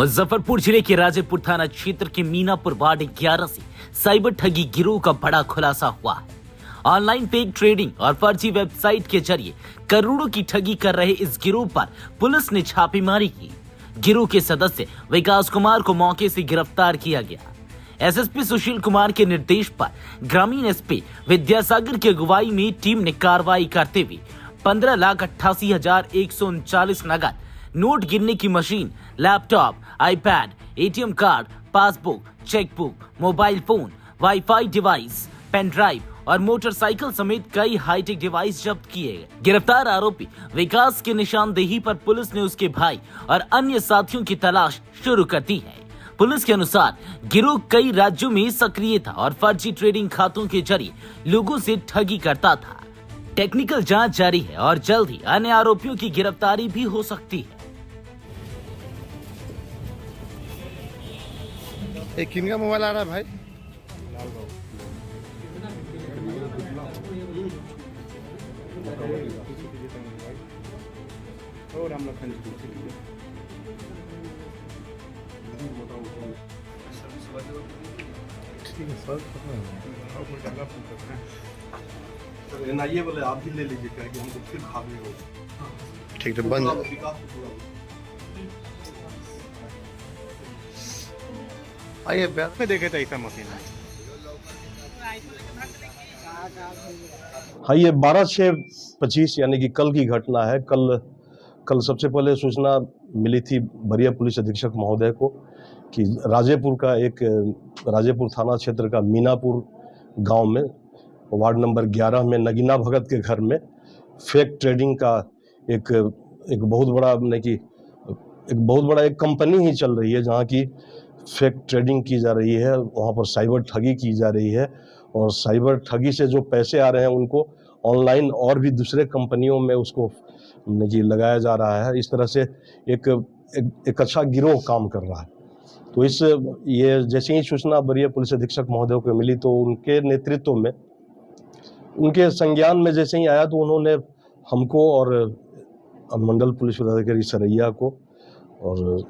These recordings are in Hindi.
मुजफ्फरपुर जिले के राजेपुर थाना क्षेत्र के मीनापुर वार्ड 11 से साइबर ठगी गिरोह का बड़ा खुलासा हुआ है। ऑनलाइन फेक ट्रेडिंग और फर्जी वेबसाइट के जरिए करोड़ों की ठगी कर रहे इस गिरोह पर पुलिस ने छापेमारी की। गिरोह के सदस्य विकास कुमार को मौके से गिरफ्तार किया गया। एसएसपी सुशील कुमार के निर्देश पर ग्रामीण एसपी विद्यासागर की अगुवाई में टीम ने कार्रवाई करते हुए 15,88,139 नगद, नोट गिनने की machine, laptop, iPad, ATM card, passbook, chequebook, mobile phone, WiFi device, pen drive और मोटरसाइकिल समेत कई हाईटेक डिवाइस जब्त किए गए। गिरफ्तार आरोपी विकास की निशानदेही पर पुलिस ने उसके भाई और अन्य साथियों की तलाश शुरू कर दी है। पुलिस के अनुसार गिरोह कई राज्यों में सक्रिय था और फर्जी ट्रेडिंग खातों के जरिए लोगों से ठगी करता था। टेक्निकल जांच जारी है और जल्द ही अन्य आरोपियों की गिरफ्तारी भी हो सकती है। एक किनका मोबाइल आ रहा है भाई? ठीक है सर, एनआईए वाले आप भी ले लीजिए, क्या कि हमको फिर खावे हो। ठीक है, बंद। आइए बैठ में देखे थे ऐसा मशीन है। हाँ, ये 12/6/25 यानी कि कल की घटना है। कल सबसे पहले सूचना मिली थी वरीय पुलिस अधीक्षक महोदय को कि राजेपुर थाना क्षेत्र का मीनापुर गांव में वार्ड नंबर 11 में नगीना भगत के घर में फेक ट्रेडिंग का एक बहुत बड़ा एक कंपनी ही चल रही है, जहां की फेक ट्रेडिंग की जा रही है। वहां पर साइबर ठगी की जा रही है और साइबर ठगी से जो पैसे आ रहे हैं उनको ऑनलाइन और भी दूसरे कंपनियों में उसको लगाया जा रहा है। इस तरह से एक अच्छा गिरोह काम कर रहा है। तो ये जैसे ही सूचना वरीय पुलिस अधीक्षक महोदय को मिली तो उनके नेतृत्व में, उनके संज्ञान में जैसे ही आया तो उन्होंने हमको और मंडल पुलिस पदाधिकारी सरैया को और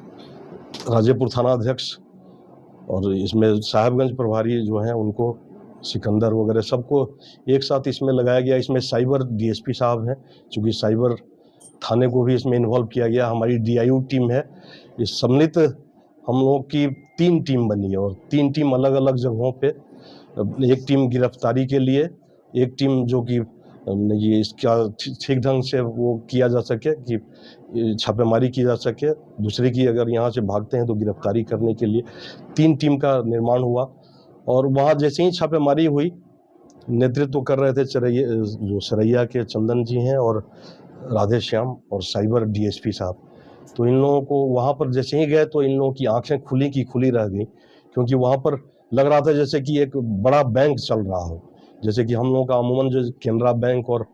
राजेपुर थाना अध्यक्ष और इसमें साहेबगंज प्रभारी जो हैं उनको, सिकंदर वगैरह, सबको एक साथ इसमें लगाया गया। इसमें साइबर डीएसपी साहब हैं, चूँकि साइबर थाने को भी इसमें इन्वॉल्व किया गया। हमारी डीआईयू टीम है। इस सम्मिलित हम लोगों की 3 टीम बनी है और 3 टीम अलग अलग जगहों पे, एक टीम गिरफ्तारी के लिए, एक टीम जो कि ये इसका ठीक ढंग से वो किया जा सके कि छापेमारी की जा सके, दूसरे की अगर यहाँ से भागते हैं तो गिरफ्तारी करने के लिए 3 टीम का निर्माण हुआ। और वहाँ जैसे ही छापेमारी हुई, नेतृत्व कर रहे थे जो सरैया के चंदन जी हैं और राधे श्याम और साइबर डीएसपी साहब। तो इन लोगों को वहाँ पर जैसे ही गए तो इन लोगों की आंखें खुली की खुली रह गई, क्योंकि वहाँ पर लग रहा था जैसे कि एक बड़ा बैंक चल रहा हो। जैसे कि हम लोगों का अमूमन जो केनरा बैंक और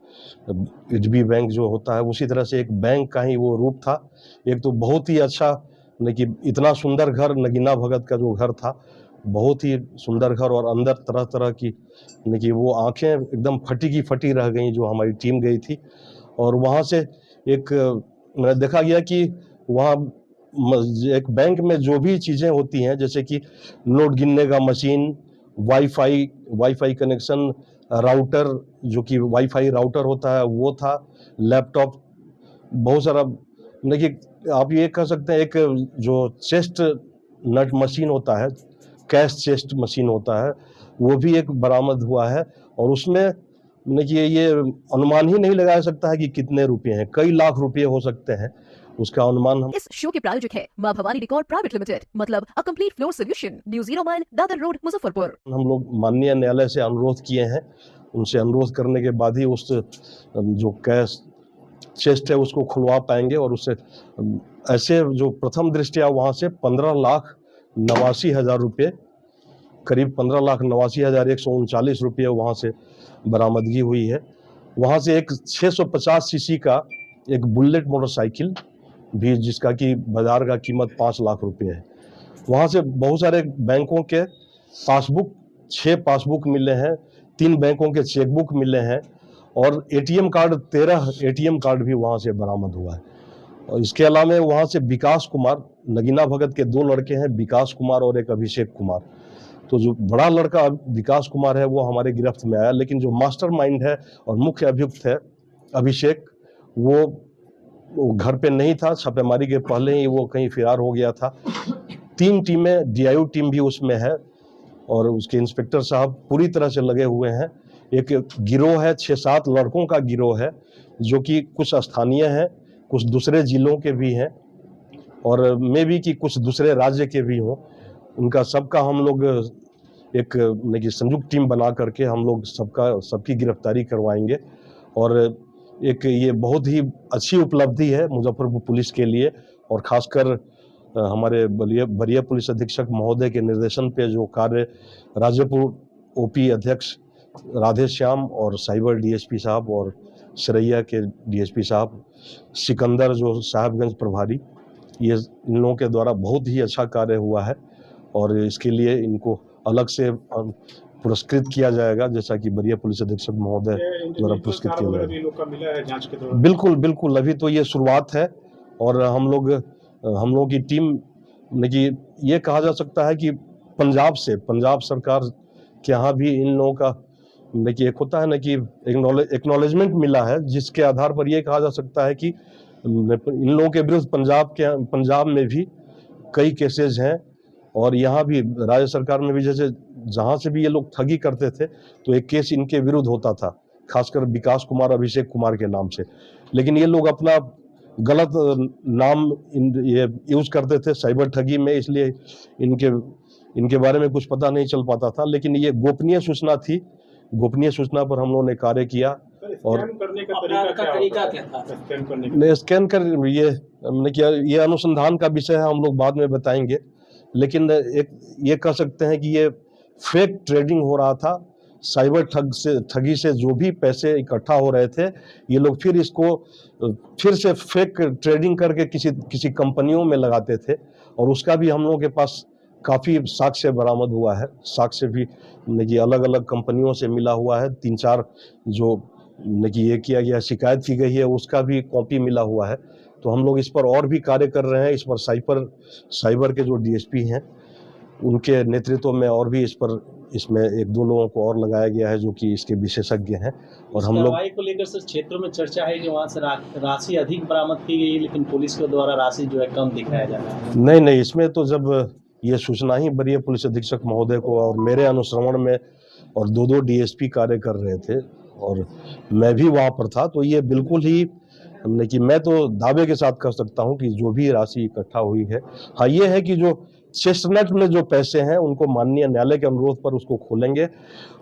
एचबी बैंक जो होता है, उसी तरह से एक बैंक का ही वो रूप था। एक तो बहुत ही अच्छा, लेकिन इतना सुंदर घर, नगीना भगत का जो घर था, बहुत ही सुंदर घर, और अंदर तरह तरह की वो आंखें एकदम फटी की फटी रह गई जो हमारी टीम गई थी। और वहाँ से मैंने देखा गया कि वहाँ एक बैंक में जो भी चीज़ें होती हैं, जैसे कि नोट गिनने का मशीन, वाईफाई कनेक्शन, राउटर, जो कि वाईफाई राउटर होता है वो था, लैपटॉप, बहुत सारा, देखिए आप ये कह सकते हैं एक जो चेस्ट नट मशीन होता है, कैश चेस्ट मशीन होता है, वो भी एक बरामद हुआ है। और उसमें ये अनुमान ही नहीं लगाया सकता है कि कितने रुपए हैं, कई लाख रुपए हो सकते हैं, उसका अनुमान हम। इस शो के प्रायोजक है मां भवानी रिकॉर्ड प्राइवेट लिमिटेड, मतलब a complete floor solution, new 0 mile, Dadar road, Muzaffarpur. हम लोग माननीय न्यायालय से अनुरोध किए हैं। उनसे अनुरोध करने के बाद ही उस जो कैश चेस्ट है उसको खुलवा पाएंगे। और उससे ऐसे जो प्रथम दृष्टया वहाँ से 15,89,000 रुपये, करीब 15,89,139 रुपये वहाँ से बरामदगी हुई है। वहाँ से एक 650 सीसी का एक बुलेट मोटरसाइकिल भी, जिसका कि बाजार का कीमत 5 लाख रुपये है। वहाँ से बहुत सारे बैंकों के पासबुक, 6 पासबुक मिले हैं, 3 बैंकों के चेकबुक मिले हैं और एटीएम कार्ड, 13 एटीएम कार्ड भी वहाँ से बरामद हुआ है। और इसके अलावा वहाँ से विकास कुमार, नगीना भगत के 2 लड़के हैं, विकास कुमार और एक अभिषेक कुमार। तो जो बड़ा लड़का विकास कुमार है वो हमारे गिरफ्त में आया, लेकिन जो मास्टरमाइंड है और मुख्य अभियुक्त है अभिषेक, वो घर पे नहीं था। छापेमारी के पहले ही वो कहीं फरार हो गया था। 3 टीमें, DIU टीम भी उसमें है और उसके इंस्पेक्टर साहब पूरी तरह से लगे हुए हैं। एक गिरोह है, 6-7 लड़कों का गिरोह है, जो कि कुछ स्थानीय हैं, कुछ दूसरे जिलों के भी हैं और मे भी कि कुछ दूसरे राज्य के भी हों। उनका सबका हम लोग एक संयुक्त टीम बना करके हम लोग सबकी गिरफ्तारी करवाएंगे। और एक ये बहुत ही अच्छी उपलब्धि है मुजफ्फरपुर पुलिस के लिए, और खासकर हमारे वरीय पुलिस अधीक्षक महोदय के निर्देशन पे जो कार्य राजेपुर OP अध्यक्ष राधेश्याम और साइबर DSP साहब और सरैया के DSP साहब, सिकंदर जो साहिबगंज प्रभारी, ये इन लोगों के द्वारा बहुत ही अच्छा कार्य हुआ है और इसके लिए इनको अलग से पुरस्कृत किया जाएगा, जैसा कि वरीय पुलिस अधीक्षक महोदय द्वारा पुरस्कृत किया जाएगा। बिल्कुल बिल्कुल, अभी तो ये शुरुआत है और हम लोगों की टीम ये कहा जा सकता है कि पंजाब सरकार के यहाँ भी इन लोगों का एक होता है ना कि एक्नॉलेजमेंट मिला है, जिसके आधार पर ये कहा जा सकता है कि इन लोगों के विरुद्ध पंजाब में भी कई केसेज हैं और यहाँ भी राज्य सरकार में भी, जैसे जहाँ से भी ये लोग ठगी करते थे तो एक केस इनके विरुद्ध होता था, खासकर विकास कुमार, अभिषेक कुमार के नाम से। लेकिन ये लोग अपना गलत नाम ये यूज करते थे साइबर ठगी में, इसलिए इनके बारे में कुछ पता नहीं चल पाता था। लेकिन ये गोपनीय सूचना थी, गोपनीय सूचना पर हम लोगों ने कार्य किया। और करने का तरीका क्या था? स्कैन कर ये अनुसंधान का विषय है, हम लोग बाद में बताएंगे। लेकिन ये कह सकते हैं कि ये फेक ट्रेडिंग हो रहा था। साइबर ठगी से जो भी पैसे इकट्ठा हो रहे थे, ये लोग फिर से फेक ट्रेडिंग करके किसी कंपनियों में लगाते थे और उसका भी हम लोगों के पास काफ़ी साक्ष्य बरामद हुआ है। साक्ष्य भी अलग अलग कंपनियों से मिला हुआ है। 3-4 जो ये किया गया, शिकायत की गई है, उसका भी कॉपी मिला हुआ है। तो हम लोग इस पर और भी कार्य कर रहे हैं। इस पर साइबर के जो DSP हैं उनके नेतृत्व में और भी इसमें 1-2 लोगों को और लगाया गया है जो कि इसके विशेषज्ञ हैं। और हम लोग को लेकर सर क्षेत्रों में चर्चा है कि वहाँ से राशि अधिक बरामद की गई, लेकिन पुलिस के द्वारा राशि जो है कम दिखाया जा रहा है। नहीं, इसमें तो जब ये सूचना ही वरीय पुलिस अधीक्षक महोदय को और मेरे अनुश्रवण में और 2 DSP कार्य कर रहे थे और मैं भी वहाँ पर था, तो ये बिल्कुल ही कि मैं तो दावे के साथ कह सकता हूँ कि जो भी राशि इकट्ठा हुई है, हाँ ये है कि जो चेस्टनट में जो पैसे हैं उनको माननीय न्यायालय के अनुरोध पर उसको खोलेंगे,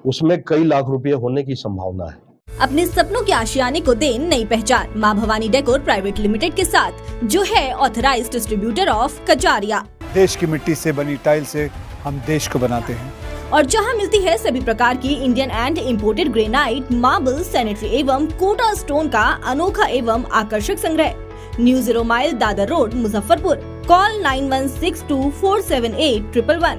उसमें कई लाख रुपए होने की संभावना है। अपने सपनों के आशियाने को दे नई पहचान माँ भवानी डेकोर प्राइवेट लिमिटेड के साथ, जो है ऑथराइज्ड डिस्ट्रीब्यूटर ऑफ कजारिया। देश की मिट्टी से बनी टाइल से हम देश को बनाते हैं और जहां मिलती है सभी प्रकार की Indian and imported granite, marble, sanitary एवं कोटा स्टोन का अनोखा एवं आकर्षक संग्रह। New 0 mile, Dadar road, Muzaffarpur. Call 9162478111।